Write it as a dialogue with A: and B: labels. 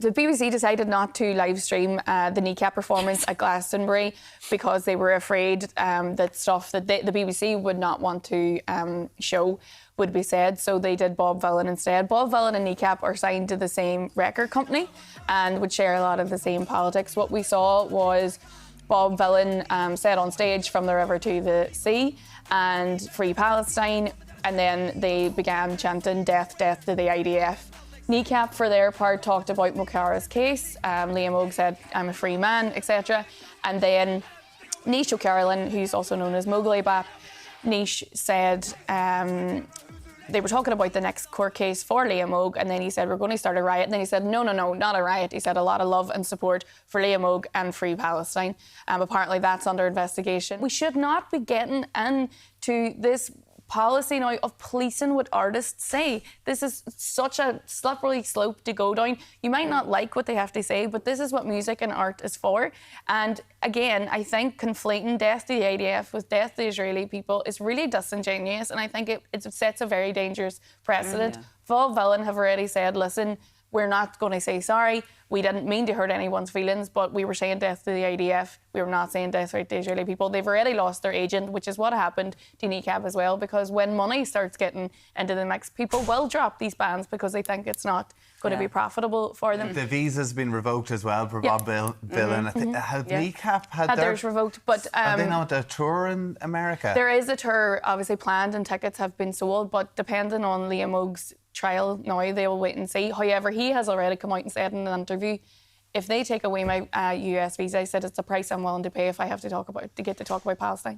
A: The BBC decided not to live stream the Kneecap performance at Glastonbury because they were afraid that stuff that the BBC would not want to show would be said, so they did Bob Vylan instead. Bob Vylan and Kneecap are signed to the same record company and would share a lot of the same politics. What we saw was Bob Vylan said on stage, "From the river to the sea" and "Free Palestine," and then they began chanting "Death, death to the IDF." Kneecap, for their part, talked about Mukhtar's case. Liam Ogue said, "I'm a free man," etc. And then Nish O'Carrollin, who's also known as Mowgli Bap, Nish said they were talking about the next court case for Liam Ogue, and then he said, "We're going to start a riot." And then he said, no, not a riot. He said a lot of love and support for Liam Ogue and Free Palestine. Apparently that's under investigation. We should not be getting into this policy now of policing what artists say. This is such a slippery slope to go down. You might not like what they have to say, but this is what music and art is for. And again, I think conflating death to the IDF with death to the Israeli people is really disingenuous, and I think it sets a very dangerous precedent. Bob Vylan have already said, listen, we're not going to say sorry. We didn't mean to hurt anyone's feelings, but we were saying death to the IDF. We were not saying death to the Israeli people. They've already lost their agent, which is what happened to Kneecap as well, because when money starts getting into the mix, people will drop these bands because they think it's not going to be profitable for them.
B: The visa's been revoked as well for Bob Vylan. Have Kneecap had
A: theirs revoked? But
B: are they not a tour in America?
A: There is a tour obviously planned and tickets have been sold, but depending on Liam Ogue's trial now, they will wait and see. However, he has already come out and said in an interview, if they take away my US visa, he said it's the price I'm willing to pay if I have to get to talk about Palestine.